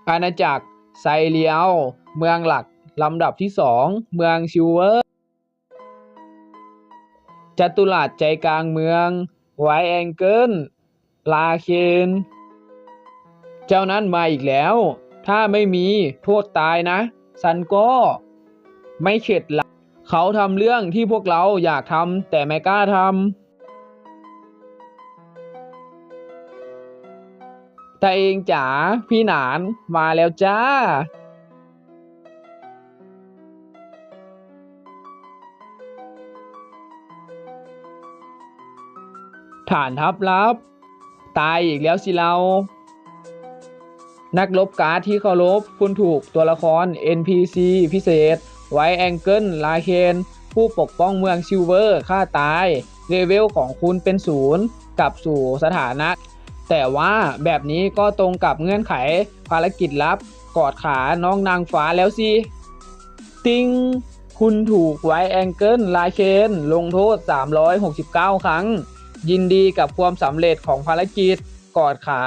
อาณาจักรไซเลียวเมืองหลักลำดับที่2เมืองชิวเวอร์จัตุรัสใจกลางเมืองไวแองเกิลลาเคนเจ้านั้นมาอีกแล้วถ้าไม่มีโทษตายนะซันก็ไม่เข็ดหลับเขาทำเรื่องที่พวกเราอยากทำแต่ไม่กล้าทำแต่เองจ๋าพี่หนานมาแล้วจ้าฐานทัพลับตายอีกแล้วสิเรานักรบการ์ดที่เคารพคุณถูกตัวละคร NPC พิเศษไวแองเกิลลาเคนผู้ปกป้องเมืองซิลเวอร์ฆ่าตายเลเวลของคุณเป็น0กลับสู่สถานะแต่ว่าแบบนี้ก็ตรงกับเงื่อนไขภารกิจลับกอดขาน้องนางฟ้าแล้วสิติงคุณถูกไวแองเกิลลาเคนลงโทษ369ครั้งยินดีกับความสำเร็จของภารกิจกอดขา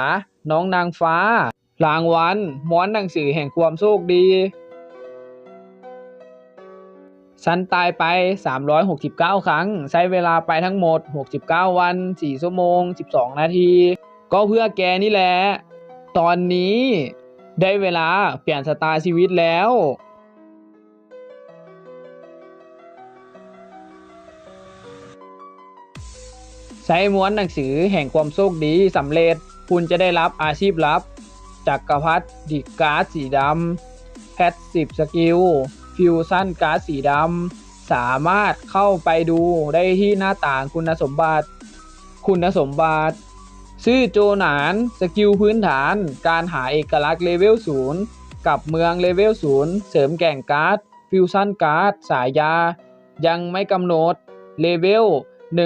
น้องนางฟ้ารางวัลม้วนหนังสือแห่งความโชคดีฉันตายไป369ครั้งใช้เวลาไปทั้งหมด69วัน4ชั่วโมง12นาทีก็เพื่อแกนี่แหละตอนนี้ได้เวลาเปลี่ยนชะตาชีวิตแล้วใช้ม้วนหนังสือแห่งความโชคดีสำเร็จคุณจะได้รับอาชีพลับจักรพรรดิการ์ดสีดำแพท10สกิลฟิวชั่นการ์ดสีดำสามารถเข้าไปดูได้ที่หน้าต่างคุณสมบัติชื่อโจหนานสกิลพื้นฐานการหาเอกลักษณ์เลเวล0กับเมืองเลเวล0เสริมแก่งการ์ดฟิวชั่นการ์ดสายยายังไม่กำหนดเลเวล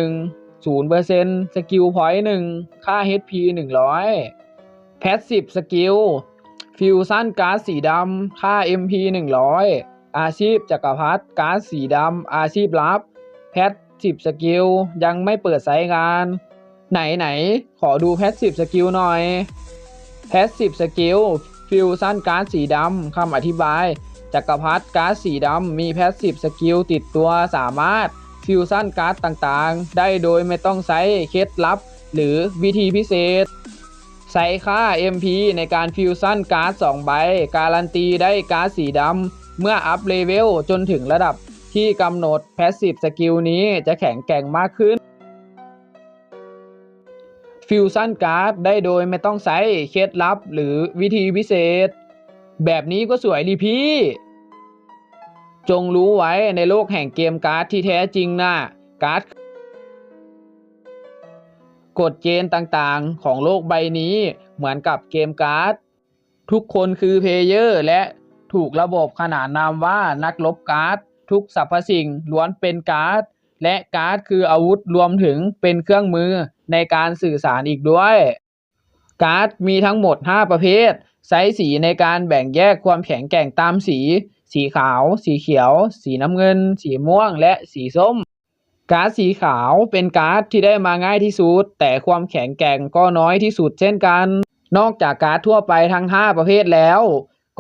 1 0% สกิลพอยต์1ค่า HP 100แพสซีฟสกิลฟิวชั่นการ์ดสีดำค่า MP 100อาชีพจักรพรรดิการ์ดสีดำอาชีพลับแพสซีฟสกิลยังไม่เปิดใช้งานไหนขอดูแพสซีฟสกิลหน่อยแพสซีฟสกิลฟิวชั่นการ์ดสีดำคำอธิบายจักรพรรดิการ์ดสีดำมีแพสซีฟสกิลติดตัวสามารถฟิวชั่นการ์ดต่างๆได้โดยไม่ต้องใช้เคล็ดลับหรือวิธีพิเศษใช้ค่า MP ในการฟิวชั่นการ์ด2ใบการันตีได้การ์ดสีดำเมื่ออัพเลเวลจนถึงระดับที่กำหนดแพสซีฟสกิลนี้จะแข็งแกร่งมากขึ้นฟิวชั่นการ์ดได้โดยไม่ต้องใช้เคล็ดลับหรือวิธีพิเศษแบบนี้ก็สวยดีพี่จงรู้ไว้ในโลกแห่งเกมการ์ดที่แท้จริงนะการ์ดกฎเกณฑ์ต่างๆของโลกใบนี้เหมือนกับเกมการ์ดทุกคนคือเพลเยอร์และถูกระบบขนานนามว่านักรบการ์ดทุกสรรพสิ่งล้วนเป็นการ์ดและการ์ดคืออาวุธรวมถึงเป็นเครื่องมือในการสื่อสารอีกด้วยการ์ดมีทั้งหมด5ประเภทใช้สีในการแบ่งแยกความแข็งแกร่งตามสีขาวสีเขียวสีน้ำเงินสีม่วงและสีส้มการ์ดสีขาวเป็นการ์ดที่ได้มาง่ายที่สุดแต่ความแข็งแกร่งก็น้อยที่สุดเช่นกันนอกจากการ์ดทั่วไปทั้ง5ประเภทแล้ว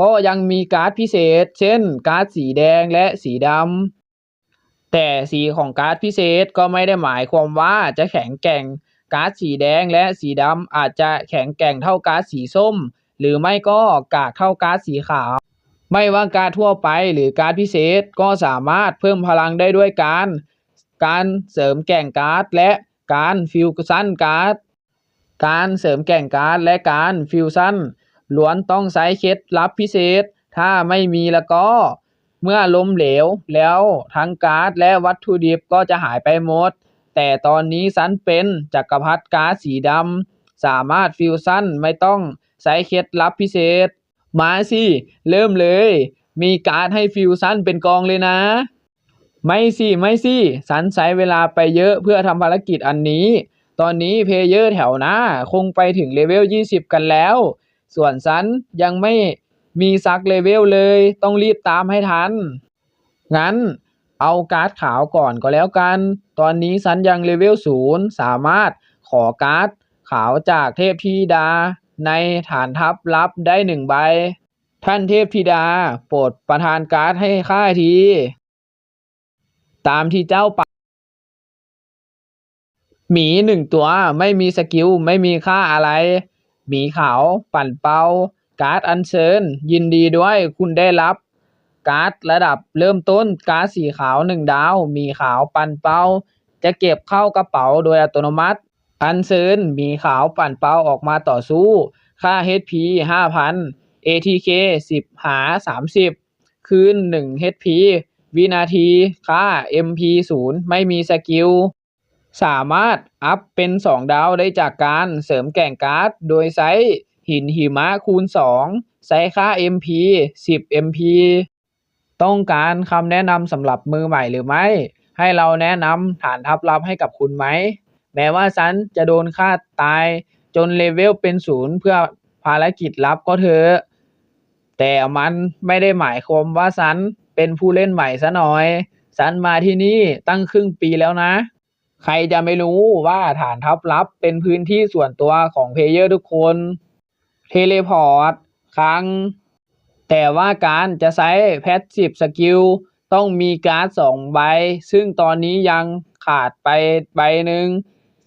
ก็ยังมีการ์ดพิเศษเช่นการ์ดสีแดงและสีดำแต่สีของการ์ดพิเศษก็ไม่ได้หมายความว่าจะแข็งแกร่งการ์ดสีแดงและสีดำอาจจะแข็งแกร่งเท่าการ์ดสีส้มหรือไม่ก็กากเท่าการ์ดสีขาวไม่ว่าการ์ดทั่วไปหรือการ์ดพิเศษก็สามารถเพิ่มพลังได้ด้วยการเสริมแก่งการ์ดและการฟิวชั่นการ์ดการเสริมแก่งการ์ดและการฟิวชั่นล้วนต้องใช้เคล็ดลับพิเศษถ้าไม่มีแล้วก็เมื่อล้มเหลวแล้วทั้งการ์ดและวัตถุดิบก็จะหายไปหมดแต่ตอนนี้ฉันเป็นจักรพรรดิการ์ดสีดำสามารถฟิวชั่นไม่ต้องใช้เคล็ดลับพิเศษมาสิเริ่มเลยมีการ์ดให้ฟิวชั่นเป็นกองเลยนะไม่สิฉันใช้เวลาไปเยอะเพื่อทำภารกิจอันนี้ตอนนี้เพลเยอร์แถวหน้าคงไปถึงเลเวล20กันแล้วส่วนฉันยังไม่มีซักเลเวลเลยต้องรีบตามให้ทันงั้นเอาการ์ดขาวก่อนก็แล้วกันตอนนี้ฉันยังเลเวล0สามารถขอการ์ดขาวจากเทพธิดาในฐานทัพลับได้1ใบ ท่านเทพธิดาโปรดประทานการ์ดให้ข้าทีตามที่เจ้าปหมีหนึ่งตัวไม่มีสกิลไม่มีค่าอะไรหมีขาวปั่นเป่าการ์ดอัญเชิญยินดีด้วยคุณได้รับการ์ดระดับเริ่มต้นการ์ดสีขาว1 ดาวหมีขาวปั่นเป่าจะเก็บเข้ากระเป๋าโดยอัตโนมัติอัญเชิญหมีขาวปั่นเป่าออกมาต่อสู้ค่า HP 5,000 ATK 10หา30คืน1 HP วินาทีค่า MP 0ไม่มีสกิลสามารถอัพเป็น2 ดาวได้จากการเสริมแก่งการ์ดโดยใช้หินหิมะคูณ2ใช้ค่า MP 10 MP ต้องการคำแนะนำสำหรับมือใหม่หรือไม่ให้เราแนะนำฐานทัพลับให้กับคุณไหมแม้ว่าฉันจะโดนฆ่าตายจนเลเวลเป็น0เพื่อภารกิจลับก็เถอะแต่มันไม่ได้หมายความว่าฉันเป็นผู้เล่นใหม่ซะหน่อยฉันมาที่นี่ตั้งครึ่งปีแล้วนะใครจะไม่รู้ว่าฐานทัพลับเป็นพื้นที่ส่วนตัวของเพลเยอร์ทุกคนเทเลพอร์ตครั้งแต่ว่าการจะใช้แพสซีฟสกิลต้องมีการ์ด2 ใบซึ่งตอนนี้ยังขาดไปใบหนึ่ง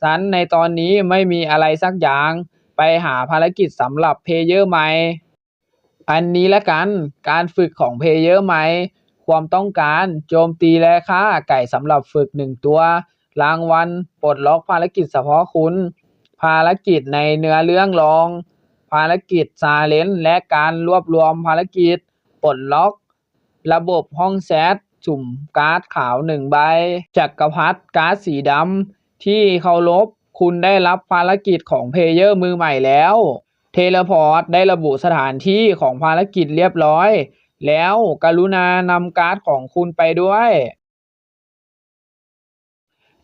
ฉันในตอนนี้ไม่มีอะไรสักอย่างไปหาภารกิจสำหรับเพลเยอร์ใหม่อันนี้ละกันการฝึกของเพลเยอร์ใหม่ความต้องการโจมตีและฆ่าไก่สำหรับฝึก1 ตัวรางวัลปลดล็อกภารกิจเฉพาะคุณภารกิจในเนื้อเรื่องรองภารกิจชาเลนจ์และการรวบรวมภารกิจปลดล็อกระบบห้องแชทสุ่มการ์ดขาว1 ใบจักรพรรดิการ์ดสีดำที่เคารพคุณได้รับภารกิจของเพลเยอร์มือใหม่แล้วเทเลพอร์ตได้ระบุสถานที่ของภารกิจเรียบร้อยแล้วกรุณานำการ์ดของคุณไปด้วย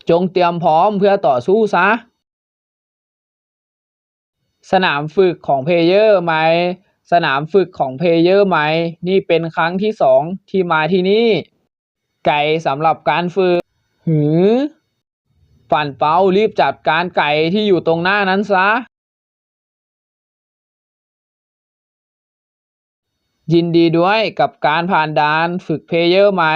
จงเตรียมพร้อมเพื่อต่อสู้ซะสนามฝึกของเพลเยอร์ใหม่สนามฝึกของเพลเยอร์ใหม่นี่เป็นครั้งที่2ที่มาที่นี่ไก่สำหรับการฝึกหือปั่นเป้ารีบจัดการไก่ที่อยู่ตรงหน้านั้นซะยินดีด้วยกับการผ่านด่านฝึกเพลเยอร์ใหม่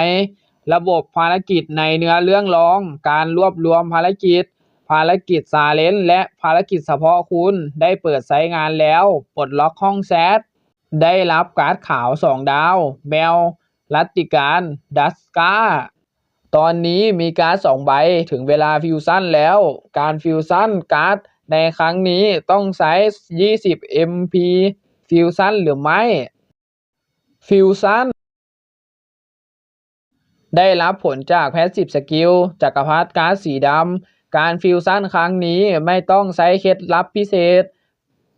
ระบบภารกิจในเนื้อเรื่องรองการรวบรวมภารกิจภารกิจชาเลนจ์และภารกิจเฉพาะคุณได้เปิดใช้งานแล้วปลดล็อกห้องแชทได้รับการ์ดขาว2 ดาวแมวรัตติการดัสกาตอนนี้มีการ์ด2 ใบถึงเวลาฟิวชั่นแล้วการฟิวชั่นการ์ดในครั้งนี้ต้องใช้20 MP ฟิวชั่นหรือไม่ฟิวชั่นได้รับผลจากแพสซีฟสกิลจักรพรรดิการ์ดสีดำการฟิวชั่นครั้งนี้ไม่ต้องใช้เคล็ดลับพิเศษ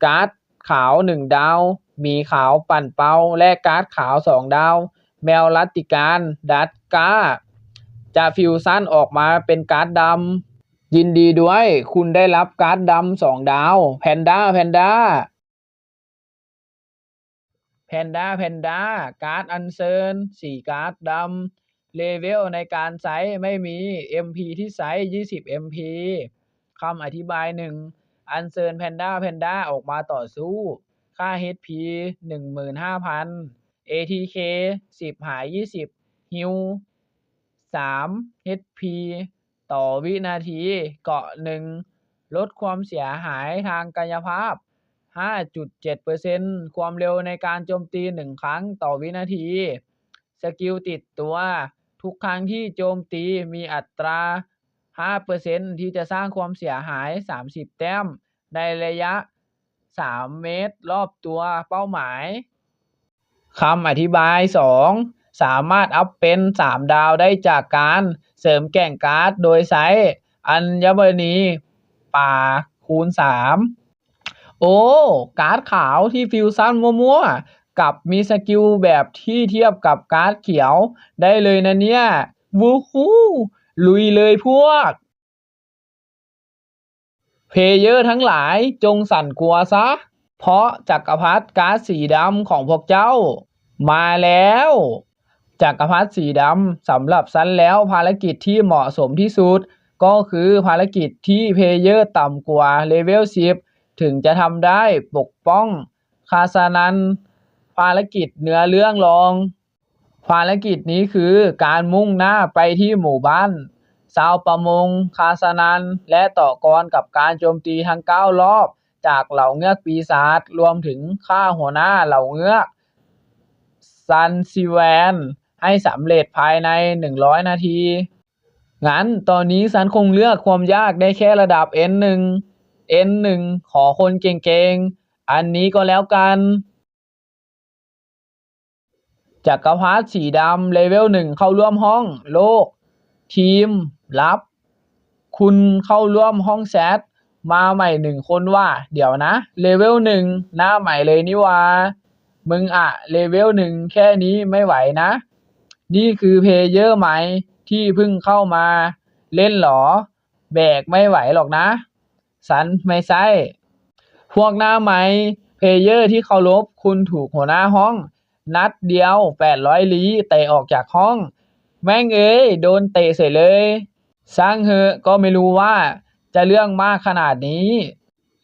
การ์ดขาว1 ดาวหมีขาวปั่นเป่าและการ์ดขาว2 ดาวแมวรัตติการดัตกาจะฟิวชั่นออกมาเป็นการ์ดดำยินดีด้วยคุณได้รับการ์ดดำ2 ดาวแพนด้าแพนด้าแพนด้าแพนด้าการ์ดอัญเชิญ4 การ์ดดำเลเวลในการใช้ไม่มี MP ที่ใช้20 MP คำอธิบาย1อัญเชิญแพนด้าแพนด้าออกมาต่อสู้ค่า HP 15,000 ATK 10หา20ฮิว3 HP ต่อวินาทีเกาะ1ลดความเสียหายทางกายภาพ5.7% ความเร็วในการโจมตี1 ครั้งต่อวินาทีสกิลติดตัวทุกครั้งที่โจมตีมีอัตรา 5% ที่จะสร้างความเสียหาย30 แต้มในระยะ3 เมตรรอบตัวเป้าหมายคำอธิบาย2สามารถอัพเป็น3 ดาวได้จากการเสริมแก่งการ์ดโดยใช้อัญมณีป่าคูณ3โอ้การ์ดขาวที่ฟิวชั่นมั่วๆกับมีสกิลแบบที่เทียบกับการ์ดเขียวได้เลยนะเนี่ยวู้ฮู้ลุยเลยพวกเพลเยอร์ทั้งหลายจงสั่นกลัวซะเพราะจักรพรรดิการ์ดสีดำของพวกเจ้ามาแล้วจักรพรรดิสีดำสำหรับฉันแล้วภารกิจที่เหมาะสมที่สุดก็คือภารกิจที่เพลเยอร์ต่ำกว่าเลเวล10ถึงจะทำได้ปกป้องคาซานัน ภารกิจเนื้อเรื่องรองภารกิจนี้คือการมุ่งหน้าไปที่หมู่บ้านชาวประมงคาสนันและต่อกรกับการโจมตีทั้ง9 รอบจากเหล่าเงือกปีศาจรวมถึงฆ่าหัวหน้าเหล่าเงือกซันซิแวนให้สำเร็จภายใน100 นาทีงั้นตอนนี้ฉันคงเลือกความยากได้แค่ระดับ N1 N1 ขอคนเก่งๆอันนี้ก็แล้วกันจักรพรรดิสีดำเลเวล1เข้าร่วมห้องโลกทีมลับคุณเข้าร่วมห้องแชทมาใหม่1 คนว่าเดี๋ยวนะเลเวล1หน้าใหม่เลยนี่วะมึงอะเลเวล1แค่นี้ไม่ไหวนะนี่คือเพลเยอร์ใหม่ที่เพิ่งเข้ามาเล่นหรอแบกไม่ไหวหรอกนะฉันไม่ใช่พวกหน้าใหม่เพลเยอร์ที่เคารพคุณถูกหัวหน้าห้องนัดเดียว800 ลี้เตะออกจากห้องแม่งเอ้ยโดนเตะเสร็จเลยสร้างเหอะก็ไม่รู้ว่าจะเรื่องมากขนาดนี้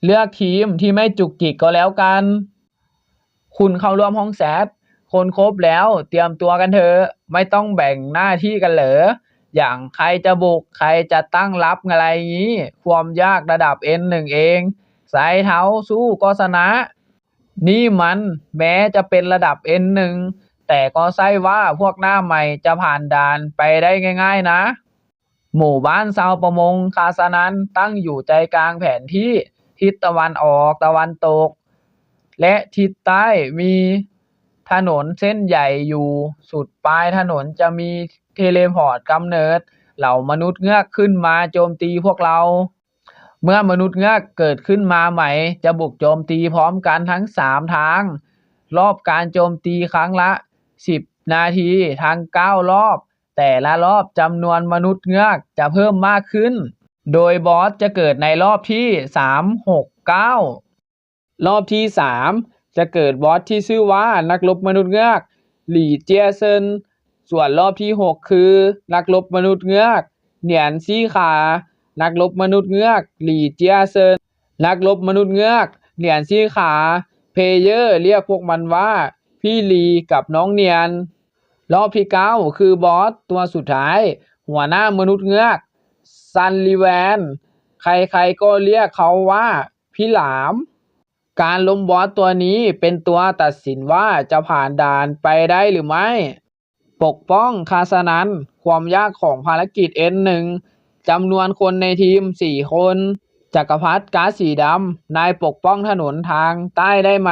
เลือกทีมที่ไม่จุกจิกก็แล้วกันคุณเข้าร่วมห้องแชทคนครบแล้วเตรียมตัวกันเถอะไม่ต้องแบ่งหน้าที่กันเหรออย่างใครจะบุกใครจะตั้งรับอะไรอย่างนี้ความยากระดับ N1 เองสายเท้าสู้ก็ชนะนี่มันแม้จะเป็นระดับ N1 แต่ก็ใช่ว่าพวกหน้าใหม่จะผ่านด่านไปได้ง่ายๆนะหมู่บ้านชาวประมงคาสนันตั้งอยู่ใจกลางแผนที่ทิศตะวันออกตะวันตกและทิศใต้มีถนนเส้นใหญ่อยู่สุดปลายถนนจะมีเทเลพอร์ตกำเนิดเหล่ามนุษย์เงือกขึ้นมาโจมตีพวกเราเมื่อมนุษย์เงือกเกิดขึ้นมาใหม่จะบุกโจมตีพร้อมกันทั้ง3 ทางรอบการโจมตีครั้งละ10 นาทีทั้ง9 รอบแต่ละรอบจำนวนมนุษย์เงือกจะเพิ่มมากขึ้นโดยบอสจะเกิดในรอบที่3 6 9รอบที่3จะเกิดบอสที่ชื่อว่านักรบมนุษย์เงือกหลี่เจียเซินส่วนรอบที่6คือนักรบมนุษย์เงือกเหนียนซี่ขานักรบมนุษย์เงือกหลี่เจียเซินนักรบมนุษย์เงือกเหนียนซี่ขาเพลเยอร์เรียกพวกมันว่าพี่ลีกับน้องเนียนรอบที่9คือบอสตัวสุดท้ายหัวหน้ามนุษย์เงือกซันลิแวนใครๆก็เรียกเขาว่าพี่หลามการล้มบอสตัวนี้เป็นตัวตัดสินว่าจะผ่านด่านไปได้หรือไม่ปกป้องคาสนันความยากของภารกิจ N1 จำนวนคนในทีม4 คนจักรพรรดิก๊าซสีดำนายปกป้องถนนทางใต้ได้ไหม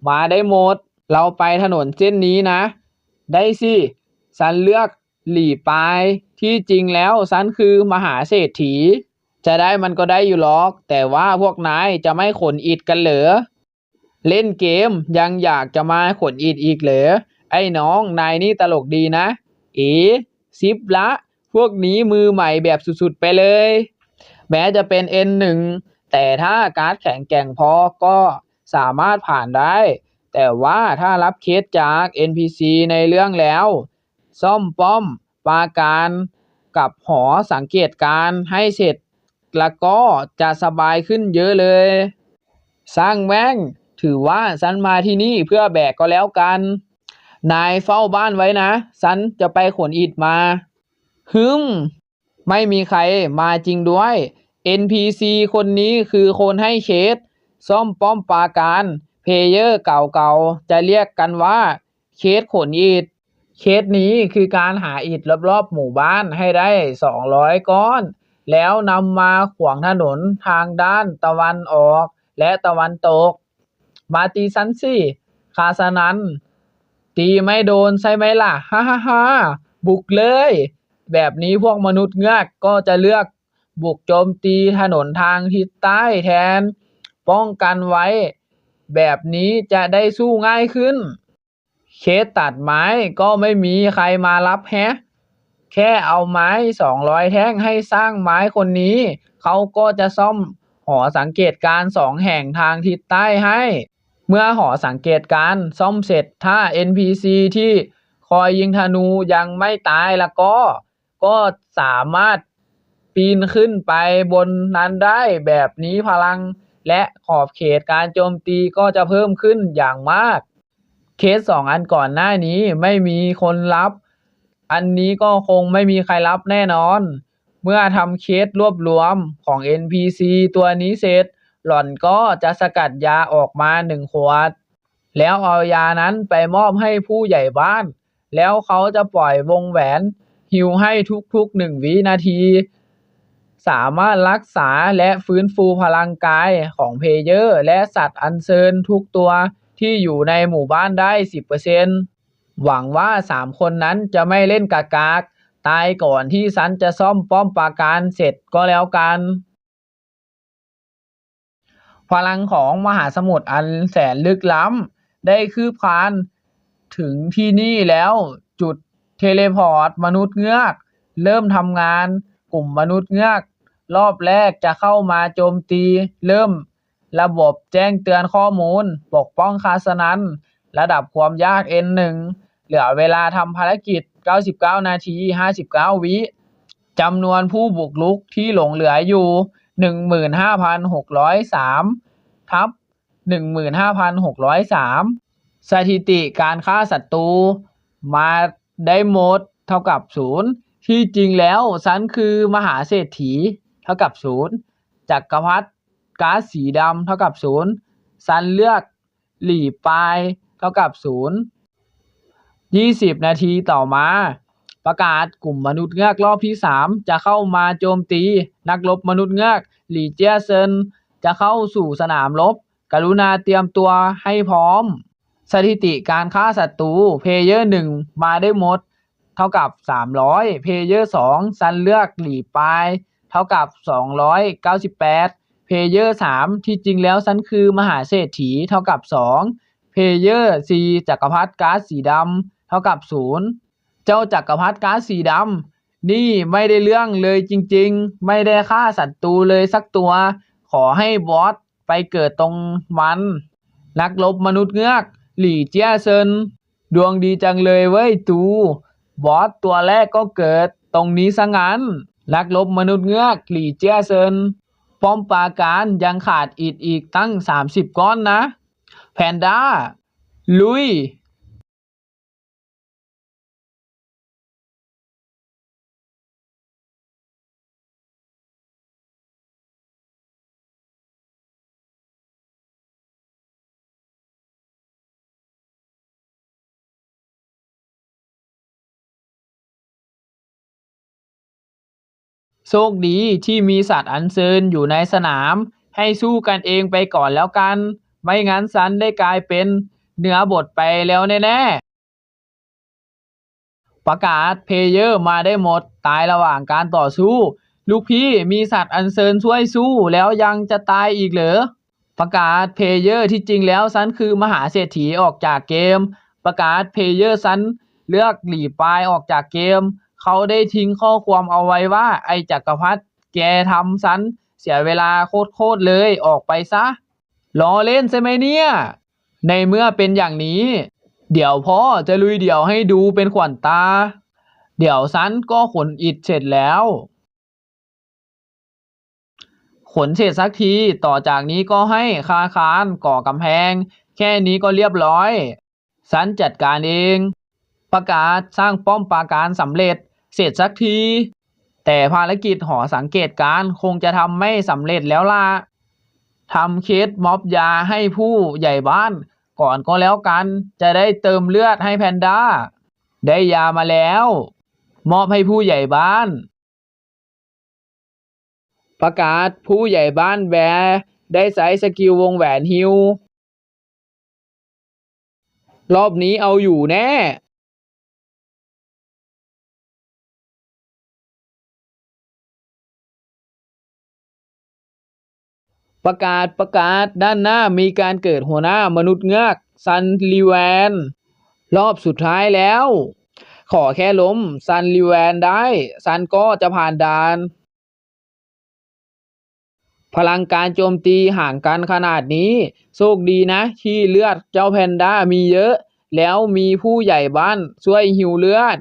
มาได้หมดเราไปถนนเส้นนี้นะได้สิฉันเลือกหลี่ปายที่จริงแล้วฉันคือมหาเศรษฐีจะได้มันก็ได้อยู่หรอกแต่ว่าพวกนายจะไม่ขนอิฐกันเหรอเล่นเกมยังอยากจะมาขนอิฐอีกเหรอไอ้น้องนายนี่ตลกดีนะเอ๋ซิปละพวกนี้มือใหม่แบบสุดๆไปเลยแม้จะเป็น N1 แต่ถ้าการ์ดแข็งแกร่งพอก็สามารถผ่านได้แต่ว่าถ้ารับเคสจาก NPC ในเรื่องแล้วซ่อมป้อมปราการกับหอสังเกตการณ์ให้เสร็จแล้วก็จะสบายขึ้นเยอะเลยสร้างแม่งถือว่าฉันมาที่นี่เพื่อแบกก็แล้วกันนายเฝ้าบ้านไว้นะฉันจะไปขนอิฐมาฮึมไม่มีใครมาจริงด้วย NPC คนนี้คือคนให้เคสซ่อมป้อมปราการเพลเยอร์เก่าๆจะเรียกกันว่าเคสขนอิฐเคสนี้คือการหาอิฐรอบๆหมู่บ้านให้ได้200 ก้อนแล้วนำมาขวางถนนทางด้านตะวันออกและตะวันตกมาตีซันสิคาสนันตีไม่โดนใช่ไหมล่ะฮ่าฮ่าฮ่าบุกเลยแบบนี้พวกมนุษย์เงือกก็จะเลือกบุกโจมตีถนนทางทิศใต้แทนป้องกันไว้แบบนี้จะได้สู้ง่ายขึ้นเคสตัดไม้ก็ไม่มีใครมารับแฮะแค่เอาไม้200 แท่งให้สร้างไม้คนนี้เขาก็จะซ่อมหอสังเกตการณ์2 แห่งทางทิศใต้ให้เมื่อหอสังเกตการณ์ซ่อมเสร็จถ้า NPC ที่คอยยิงธนูยังไม่ตายแล้วก็สามารถปีนขึ้นไปบนนั้นได้แบบนี้พลังและขอบเขตการโจมตีก็จะเพิ่มขึ้นอย่างมาก เคส2อันก่อนหน้านี้ไม่มีคนรับ อันนี้ก็คงไม่มีใครรับแน่นอน เมื่อทำเคสรวบรวมของ NPC ตัวนี้เสร็จ หล่อนก็จะสกัดยาออกมา1 ขวด แล้วเอายานั้นไปมอบให้ผู้ใหญ่บ้าน แล้วเขาจะปล่อยวงแหวนฮีลให้ทุกๆ1 วินาที สามารถรักษาและฟื้นฟูพลังกายของเพลเยอร์และสัตว์อัญเชิญทุกตัวที่อยู่ในหมู่บ้านได้ 10% หวังว่า3 คนนั้นจะไม่เล่นกากๆตายก่อนที่ฉันจะซ่อมป้อมปราการเสร็จก็แล้วกัน พลังของมหาสมุทรอันแสนลึกล้ำได้คืบคลานถึงที่นี่แล้ว จุดเทเลพอร์ตมนุษย์เงือกเริ่มทำงาน กลุ่มมนุษย์เงือกรอบแรกจะเข้ามาโจมตี เริ่มระบบแจ้งเตือนข้อมูลปกป้องคาสนันระดับความยาก N1 เหลือเวลาทำภารกิจ99 นาที 59 วิจำนวนผู้บุกรุกที่หลงเหลืออยู่ 15,603 ทับ 15,603 สถิติการฆ่าศัตรูมาได้หมดเท่ากับ0ที่จริงแล้วฉันคือมหาเศรษฐีเท่ากับ0จักรพรรดิก๊าซสีดำเท่ากับ0ฉันเลือกหลี่ปายเท่ากับ0 20 นาทีต่อมาประกาศกลุ่มมนุษย์เงือกรอบที่3จะเข้ามาโจมตีนักรบมนุษย์เงือกหลี่เจี้ยเซินจะเข้าสู่สนามรบกรุณาเตรียมตัวให้พร้อมสถิติการฆ่าศัตรูเพลเยอร์1มาได้หมดเท่ากับ300เพลเยอร์2ซันเลือกหลี่ปายเท่ากับ298เพลเยอร์3ที่จริงแล้วฉันคือมหาเศรษฐีเท่ากับ2เพลเยอร์4จักรพรรดิก๊าซสีดำเท่ากับ0เจ้าจักรพรรดิก๊าซสีดำนี่ไม่ได้เรื่องเลยจริงๆไม่ได้ฆ่าศัตรูเลยสักตัวขอให้บอสไปเกิดตรงมันนักรบมนุษย์เงือกหลี่เจี้ยเซินดวงดีจังเลยเว้ยตูบอสตัวแรกก็เกิดตรงนี้ซะงั้นนักรบมนุษย์เงือกหลี่เจี้ยเซินป้อมปราการยังขาดอิฐอีกตั้ง30 ก้อนนะแพนด้าลุยโชคดีที่มีสัตว์อัญเชิญอยู่ในสนามให้สู้กันเองไปก่อนแล้วกันไม่งั้นฉันได้กลายเป็นเนื้อบดไปแล้วแน่ๆประกาศเพลเยอร์มาได้หมดตายระหว่างการต่อสู้ลูกพี่มีสัตว์อัญเชิญช่วยสู้แล้วยังจะตายอีกเหรอประกาศเพลเยอร์ที่จริงแล้วฉันคือมหาเศรษฐีออกจากเกมประกาศเพลเยอร์ฉันเลือกหลีปายออกจากเกมเขาได้ทิ้งข้อความเอาไว้ว่าไอ้จักรพรรดิแกทำฉันเสียเวลาโคตรเลยออกไปซะล้อเล่นใช่ไหมเนี่ยในเมื่อเป็นอย่างนี้เดี๋ยวพ่อจะลุยเดี่ยวให้ดูเป็นขวัญตาเดี๋ยวฉันก็ขนอิฐเสร็จแล้วขนเสร็จสักทีต่อจากนี้ก็ให้คาคานก่อกำแพงแค่นี้ก็เรียบร้อยฉันจัดการเองประกาศสร้างป้อมปราการสำเร็จเสร็จสักทีแต่ภารกิจหอสังเกตการณ์คงจะทำไม่สำเร็จแล้วล่ะทำเคสม็อบยาให้ผู้ใหญ่บ้านก่อนก็แล้วกันจะได้เติมเลือดให้แพนด้าได้ยามาแล้วมอบให้ผู้ใหญ่บ้านประกาศผู้ใหญ่บ้านแบร์ได้ใช้สกิลวงแหวนฮิลรอบนี้เอาอยู่แน่ประกาศด้านหน้ามีการเกิดหัวหน้ามนุษย์เงือกซันลีแวนรอบสุดท้ายแล้วขอแค่ล้มซันลีแวนได้ซันก็จะผ่านด่านพลังการโจมตีห่างกันขนาดนี้โชคดีนะที่เลือดเจ้าแพนด้ามีเยอะแล้วมีผู้ใหญ่บ้านช่วยหิวเลือด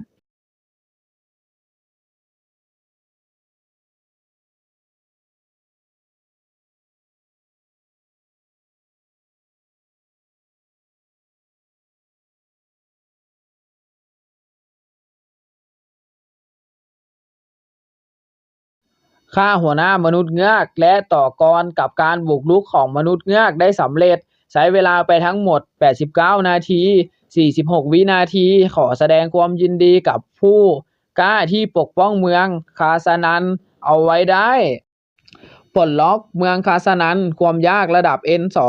ฆ่าหัวหน้ามนุษย์เงือกและต่อกรกับการบุกรุกของมนุษย์เงือกได้สำเร็จใช้เวลาไปทั้งหมด89นาที46วินาทีขอแสดงความยินดีกับผู้กล้าที่ปกป้องเมืองคาสนันเอาไว้ได้ปลดล็อกเมืองคาสนันความยากระดับ N2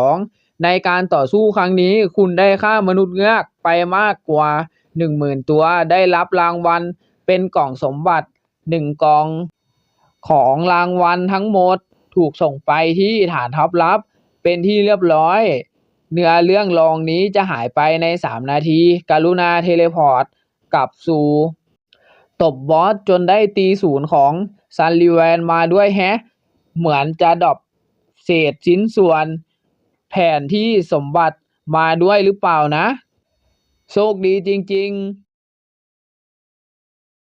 ในการต่อสู้ครั้งนี้คุณได้ฆ่ามนุษย์เงือกไปมากกว่า 10,000 ตัวได้รับรางวัลเป็นกล่องสมบัติ1กล่องของรางวัลทั้งหมดถูกส่งไปที่ฐานทัพลับเป็นที่เรียบร้อยเนื้อเรื่องรองนี้จะหายไปใน3นาทีกรุณาเทเลพอร์ตกลับสู่ตบบอสจนได้ตีศูนย์ของซันลิแวนมาด้วยแฮะเหมือนจะดรอปเศษชิ้นส่วนแผนที่สมบัติมาด้วยหรือเปล่านะโชคดีจริงๆ